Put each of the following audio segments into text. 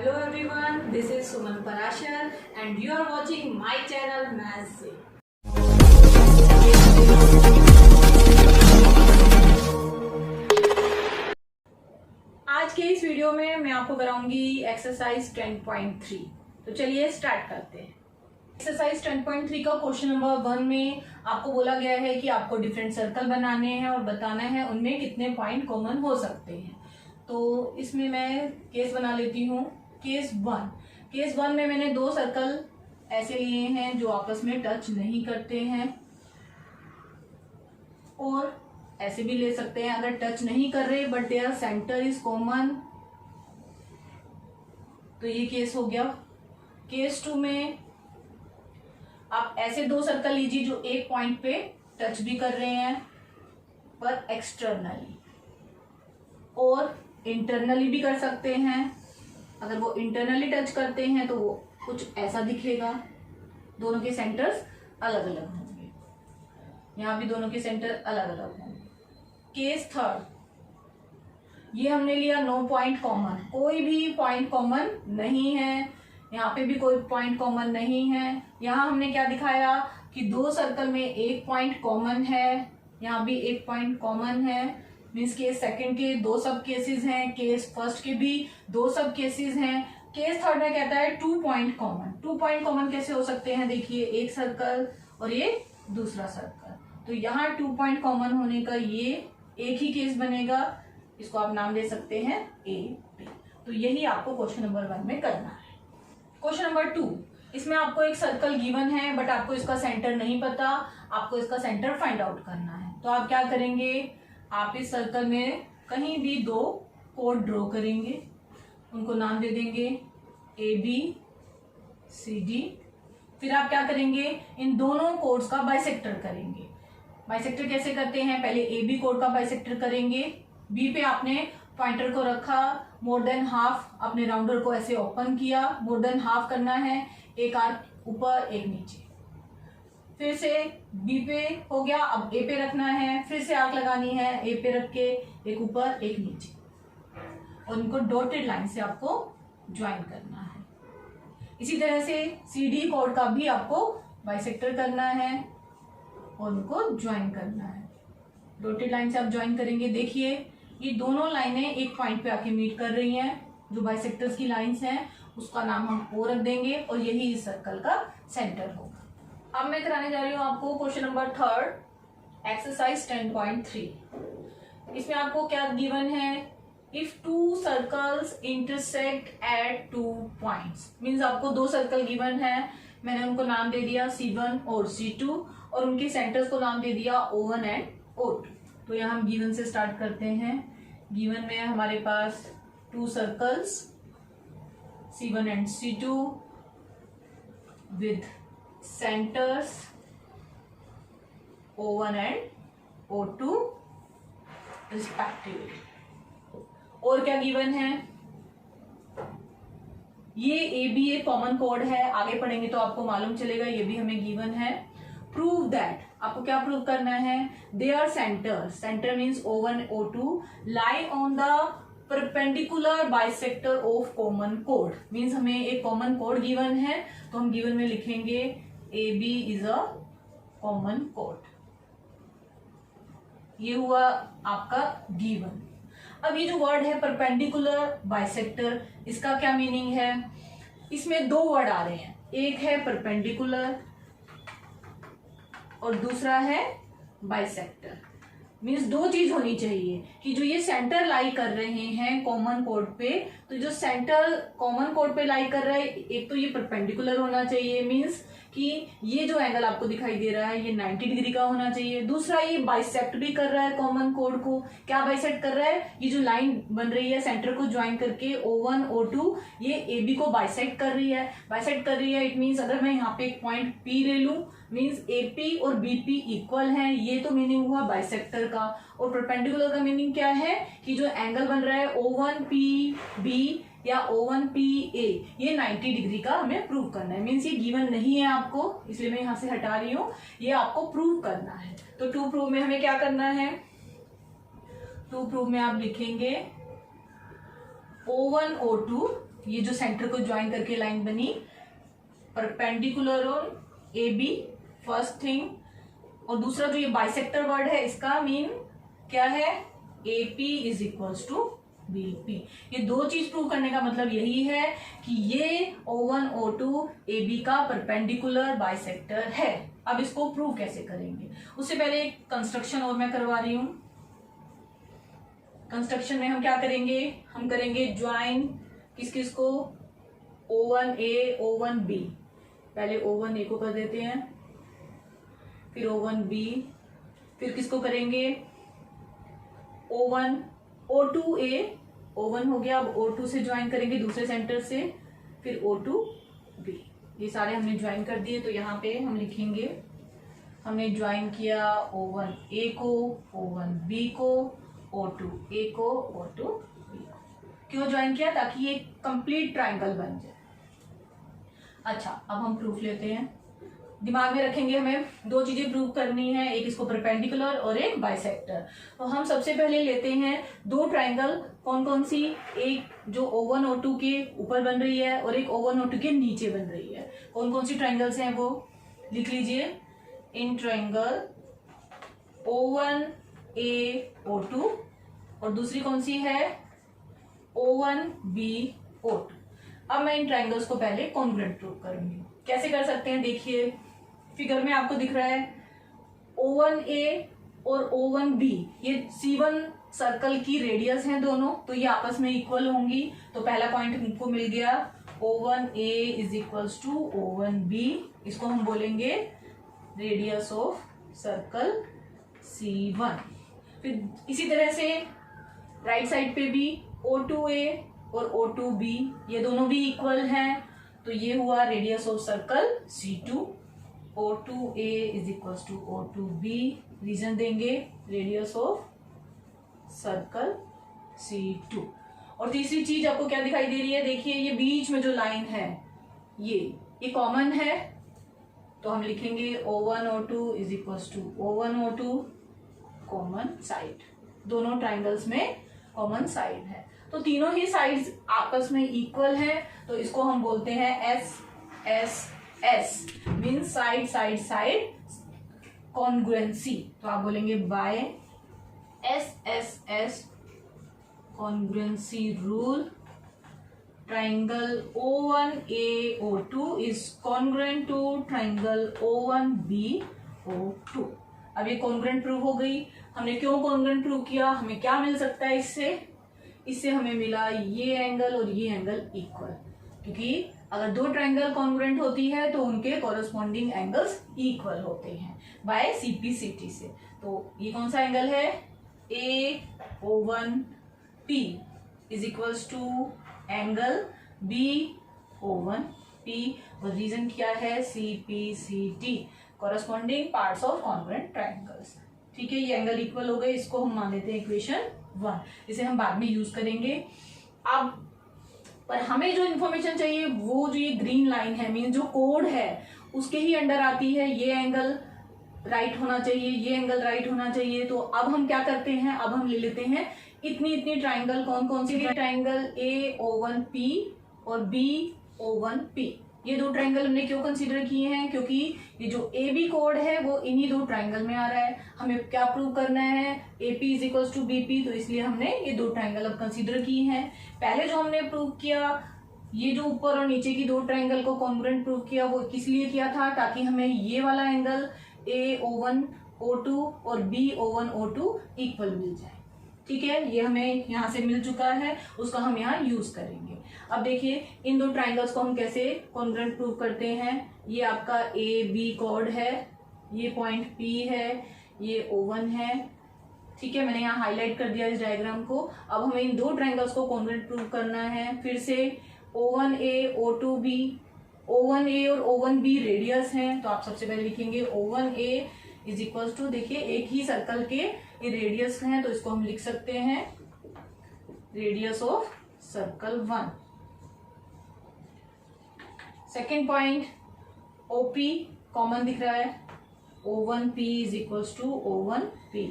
Hello everyone, this is Suman Parashar and you are watching my channel Maths से। आज के इस video में मैं आपको कराऊंगी एक्सरसाइज 10.3। तो चलिए स्टार्ट करते हैं। एक्सरसाइज 10.3 का क्वेश्चन नंबर 1 में आपको बोला गया है कि आपको डिफरेंट सर्कल बनाने हैं और बताना है उनमें कितने पॉइंट कॉमन हो सकते हैं। तो इसमें मैं केस बना लेती हूँ। केस 1 में मैंने दो सर्कल ऐसे लिए हैं जो आपस में टच नहीं करते हैं, और ऐसे भी ले सकते हैं अगर टच नहीं कर रहे but their centre is common. तो ये केस हो गया। केस 2 में आप ऐसे दो सर्कल लीजिए जो एक पॉइंट पे टच भी कर रहे हैं पर एक्सटर्नली, और इंटरनली भी कर सकते हैं। अगर वो इंटरनली टच करते हैं तो वो कुछ ऐसा दिखेगा। दोनों के सेंटर्स अलग अलग होंगे, यहाँ भी दोनों के सेंटर अलग अलग होंगे। केस 3, ये हमने लिया नो पॉइंट कॉमन, कोई भी पॉइंट कॉमन नहीं है। यहाँ पे भी कोई पॉइंट कॉमन नहीं है। यहाँ हमने क्या दिखाया कि दो सर्कल में एक पॉइंट कॉमन है, यहाँ भी एक पॉइंट कॉमन है। मीन्स केस सेकंड के दो सब केसेस हैं, केस फर्स्ट के भी दो सब केसेस हैं। केस 3 में कहता है 2 पॉइंट कॉमन। 2 पॉइंट कॉमन कैसे हो सकते हैं? देखिए, एक सर्कल और ये दूसरा सर्कल। तो यहाँ 2 पॉइंट कॉमन होने का ये एक ही केस बनेगा। इसको आप नाम दे सकते हैं ए बी। तो यही आपको क्वेश्चन नंबर 1 में करना है। क्वेश्चन नंबर 2, इसमें आपको एक सर्कल गिवन है बट आपको इसका सेंटर नहीं पता, आपको इसका सेंटर फाइंड आउट करना है। तो आप क्या करेंगे, आप इस सर्कल में कहीं भी दो कोड ड्रॉ करेंगे, उनको नाम दे देंगे ए बी सी डी। फिर आप क्या करेंगे, इन दोनों कोड्स का बाइसेक्टर करेंगे। बाइसेक्टर कैसे करते हैं? पहले ए बी कोड का बाइसेक्टर करेंगे। बी पे आपने पॉइंटर को रखा, मोर देन हाफ अपने राउंडर को ऐसे ओपन किया, मोर देन हाफ करना है, एक आर्क ऊपर एक नीचे। फिर से बी पे हो गया, अब ए पे रखना है, फिर से आर्क लगानी है, ए पे रख के एक ऊपर एक नीचे, और इनको डॉटेड लाइन से आपको ज्वाइन करना है। इसी तरह से सी डी कोड का भी आपको बाइसेक्टर करना है और उनको ज्वाइन करना है। डॉटेड लाइन से आप ज्वाइन करेंगे। देखिए, ये दोनों लाइनें एक पॉइंट पे आके मीट कर रही हैं। जो बाइसेक्टर्स की लाइंस हैं उसका नाम हम ओ रख देंगे और यही इस सर्कल का सेंटर होगा। अब मैं कराने जा रही हूँ आपको क्वेश्चन नंबर 3, एक्सरसाइज 10.3। इसमें आपको क्या गिवन है? If 2 circles intersect at 2 points. Means आपको दो सर्कल गिवन है, मैंने उनको नाम दे दिया C1 और C2, और उनके सेंटर्स को नाम दे दिया O1 एंड O2। तो यहाँ हम गिवन से स्टार्ट करते हैं। गिवन में हमारे पास 2 circles C1 and C2 with centers O1 and O2 respectively। और क्या गिवन है? ये ए बी एक कॉमन कोड है, आगे पढ़ेंगे तो आपको मालूम चलेगा। ये भी हमें गिवन है। प्रूव दैट, आपको क्या प्रूव करना है? Their centre means O1 O2 lie on the perpendicular bisector of common कोड। मीन्स हमें एक कॉमन कोड गिवन है, तो हम गिवन में लिखेंगे A B is a common कोड। ये हुआ आपका गिवन। अब ये जो वर्ड है परपेंडिकुलर बाइसेक्टर, इसका क्या मीनिंग है? इसमें दो वर्ड आ रहे हैं, एक है परपेंडिकुलर और दूसरा है बाइसेक्टर। मीन्स दो चीज होनी चाहिए कि जो ये सेंटर लाई कर रहे हैं कॉमन कोड पे, तो जो सेंटर कॉमन कोड पे लाई कर रहा है, एक तो ये परपेंडिकुलर होना चाहिए, मीन्स कि ये जो एंगल आपको दिखाई दे रहा है ये 90 डिग्री का होना चाहिए। दूसरा, ये बाइसेक्ट भी कर रहा है कॉमन कोड को। क्या बाइसेक्ट कर रहा है? ये जो लाइन बन रही है सेंटर को ज्वाइन करके O1 O2, ये ए बी को बाइसेक्ट कर रही है। बाइसेक्ट कर रही है इट मीन्स अगर मैं यहाँ पे एक पॉइंट P ले लूं, मीन्स AP और BP इक्वल हैं। ये तो मीनिंग हुआ बाइसेक्टर का। और परपेंडिकुलर का मीनिंग क्या है कि जो एंगल बन रहा है O1PB या O1PA, ये 90 डिग्री का हमें प्रूव करना है। मीन्स ये गिवन नहीं है आपको, इसलिए मैं यहां से हटा रही हूं। ये आपको प्रूव करना है। तो टू प्रूव में हमें क्या करना है? टू प्रूव में आप लिखेंगे O1 O2 ये जो सेंटर को ज्वाइन करके लाइन बनी, perpendicular on A B, first thing. और दूसरा जो ये बाइसेक्टर वर्ड है, इसका मीन क्या है, A P is equals to B P. ये दो चीज प्रूव करने का मतलब यही है कि ये O1 O2 ए बी का परपेंडिकुलर बाइसेक्टर है। अब इसको प्रूव कैसे करेंगे, उससे पहले एक कंस्ट्रक्शन और मैं करवा रही हूं। कंस्ट्रक्शन में हम क्या करेंगे, हम करेंगे ज्वाइन किस किस को, O1A O1B। पहले O1A को कर देते हैं, फिर O1B, फिर किसको करेंगे O1 O2A, O1 हो गया, अब O2 से ज्वाइन करेंगे दूसरे सेंटर से, फिर O2B। ये सारे हमने ज्वाइन कर दिए। तो यहाँ पे हम लिखेंगे, हमने ज्वाइन किया O1A को, O1B को, O2A को, O2B को। क्यों ज्वाइन किया, ताकि ये कंप्लीट ट्राइंगल बन जाए। अच्छा, अब हम प्रूफ लेते हैं। दिमाग में रखेंगे, हमें दो चीजें प्रूव करनी है, एक इसको परपेंडिकुलर और एक बाइसेक्टर। तो हम सबसे पहले लेते हैं दो ट्राइंगल, कौन कौन सी, एक जो O1 O2 के ऊपर बन रही है और एक O1 O2 के नीचे बन रही है। कौन कौन सी ट्राइंगल्स हैं वो लिख लीजिए। इन ट्राइंगल O1A O2, और दूसरी कौन सी है, O1B O2। अब मैं इन ट्राइंगल्स को पहले कॉन्ग्रुएंट प्रूव करूंगी। कैसे कर सकते हैं, देखिए फिगर में आपको दिख रहा है O1A और O1B, ये C1 सर्कल की रेडियस हैं दोनों, तो ये आपस में इक्वल होंगी। तो पहला पॉइंट हमको मिल गया, O1A is equals to O1B। इसको हम बोलेंगे रेडियस ऑफ सर्कल C1। फिर इसी तरह से राइट साइड पे भी O2A और O2B, ये दोनों भी इक्वल हैं, तो ये हुआ radius of circle C2। O2A is equals to O2B, reason देंगे रेडियस ऑफ सर्कल C2। और तीसरी चीज आपको क्या दिखाई दे रही है, देखिए ये बीच में जो लाइन है ये कॉमन है, तो हम लिखेंगे O1 O2 is equals to O1 O2 common side. दोनों ट्राइंगल्स में कॉमन साइड है, तो तीनों ही साइड्स आपस में इक्वल हैं, तो इसको हम बोलते हैं S S S, mean side side side congruency. तो आप बोलेंगे by S S S congruency rule, triangle O1A O2 is congruent to triangle O1B O2। अब ये कॉन्ग्रुएंट प्रूव हो गई। हमने क्यों कॉन्ग्रुएंट प्रूव किया, हमें क्या मिल सकता है इससे हमें मिला ये एंगल और ये एंगल इक्वल, क्योंकि अगर दो ट्राइंगल कॉन्ग्रुएंट होती है तो उनके कॉरस्पॉन्डिंग एंगल्स इक्वल होते हैं बाय CP/CT से। तो ये कौन सा एंगल है, A O1P is equals to angle BO1P, और रीजन क्या है, CP/CT, corresponding parts of congruent triangles. ठीक है, ये एंगल इक्वल हो गए, इसको हम मान लेते हैं इक्वेशन 1, इसे हम बाद में यूज करेंगे। अब पर हमें जो इन्फॉर्मेशन चाहिए वो जो ये ग्रीन लाइन है, मीन जो कोड है उसके ही अंडर आती है। ये एंगल राइट होना चाहिए, ये एंगल राइट होना चाहिए। तो अब हम क्या करते हैं, अब हम ले लेते हैं इतनी ट्राइंगल, कौन कौन सी ट्राइंगल, A O1P और B O1P। ये दो ट्राइंगल हमने क्यों कंसीडर किए हैं, क्योंकि ये जो AB कोड है वो इन्हीं दो ट्राइंगल में आ रहा है। हमें क्या प्रूव करना है, AP is equals to BP, तो इसलिए हमने ये दो ट्राइंगल अब कंसीडर किए हैं। पहले जो हमने प्रूव किया, ये जो ऊपर और नीचे की दो ट्राइंगल को कॉन्ग्रुएंट प्रूव किया, वो किस लिए किया था, ताकि हमें ये वाला एंगल A O1 O2 और B O1 O2 इक्वल मिल जाए। ठीक है, ये हमें यहाँ से मिल चुका है, उसका हम यहाँ यूज करेंगे। अब देखिए इन दो ट्राइंगल्स को हम कैसे कॉन्ग्रुएंट प्रूव करते हैं। ये आपका AB कोड है, ये पॉइंट P है, ये O1 है। ठीक है, मैंने यहाँ हाईलाइट कर दिया इस डायग्राम को। अब हमें इन दो ट्राइंगल्स को कॉन्ग्रुएंट प्रूव करना है। फिर से O1A O2B, O1A और O1B रेडियस हैं, तो आप सबसे पहले लिखेंगे O1A इज इक्वल टू, देखिए एक ही सर्कल के ये रेडियस हैं, तो इसको हम लिख सकते हैं radius of circle 1। Second point OP common दिख रहा है, O1P is equal to O1P,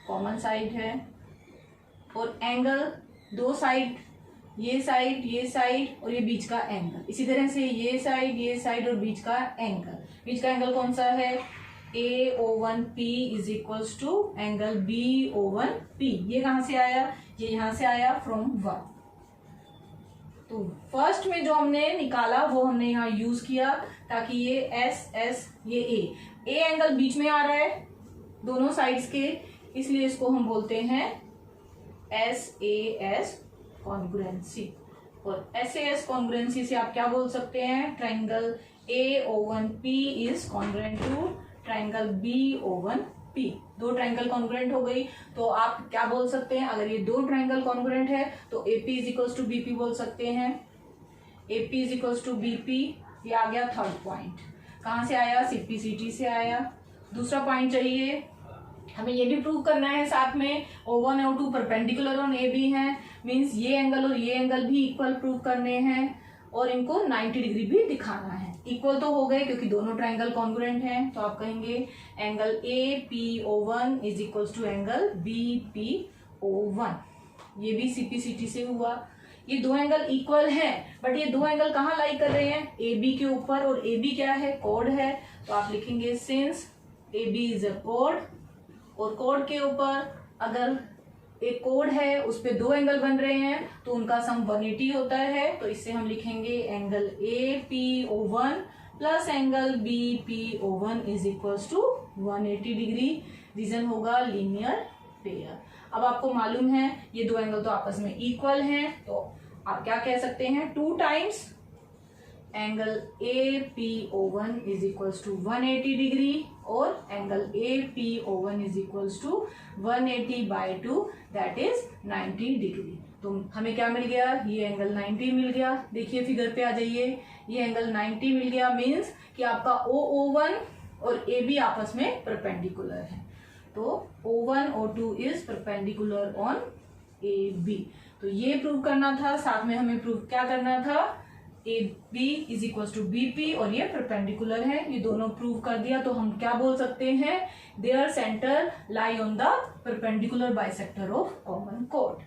common side है। और एंगल दो साइड ये साइड और ये बीच का एंगल। इसी तरह से ये साइड और बीच का एंगल कौन सा है? AO1P is equals to angle BO1P। ये कहां से आया? ये यहां से आया फ्रॉम 1। तो फर्स्ट में जो हमने निकाला वो हमने यहाँ यूज किया ताकि ये S ये A एंगल बीच में आ रहा है दोनों साइड्स के, इसलिए इसको हम बोलते हैं SAS कॉन्ग्रुएंसी। और SAS कॉन्ग्रुएंसी से आप क्या बोल सकते हैं? Triangle AO1P is congruent to triangle BO1P। दो ट्राइंगल कॉन्ग्रुएंट हो गई, तो आप क्या बोल सकते हैं? अगर ये दो ट्राइंगल कॉन्ग्रुएंट है तो AP is equals to BP बोल सकते हैं। AP is equals to BP। ये आ गया थर्ड पॉइंट। कहां से आया? CPCT से आया। दूसरा पॉइंट चाहिए हमें, ये भी प्रूव करना है साथ में O1 और O2 परपेंडिकुलर ऑन AB हैं, मींस ये एंगल और ये एंगल भी इक्वल प्रूव करने हैं और इनको 90 डिग्री भी दिखाना है। इक्वल तो हो गए क्योंकि दोनों ट्राइंगल कॉन्ग्रुएंट हैं, तो आप कहेंगे angle APO1 is equals to angle BPO1। ये भी CPCT से हुआ। ये दो एंगल इक्वल हैं, बट ये दो एंगल कहाँ लाई कर रहे हैं? AB के ऊपर, और AB क्या है? कोड है। तो आप लिखेंगे since AB is a code, और कोड के ऊपर अगर एक कोड है उस पे दो एंगल बन रहे हैं तो उनका सम 180 होता है। तो इससे हम लिखेंगे angle APO1 plus angle BPO1 is equals to 180 degree. Reason होगा लीनियर पेयर। अब आपको मालूम है ये दो एंगल तो आपस में इक्वल हैं, तो आप क्या कह सकते हैं? 2 times angle APO1 is equals to 180 degree और angle APO1 is equals to 180/2 that is 90 degree. तो हमें क्या मिल गया? ये एंगल 90 मिल गया। देखिए फिगर पे आ जाइए, ये एंगल 90 मिल गया, मीन्स कि आपका OO1 और AB आपस में परपेंडिकुलर है। तो O1 O2 is perpendicular on AB। तो ये प्रूव करना था, साथ में हमें प्रूव क्या करना था? AB is equals to BP और ये परपेंडिकुलर है। ये दोनों प्रूव कर दिया तो हम क्या बोल सकते हैं? Their centre lie on the perpendicular bisector of common code.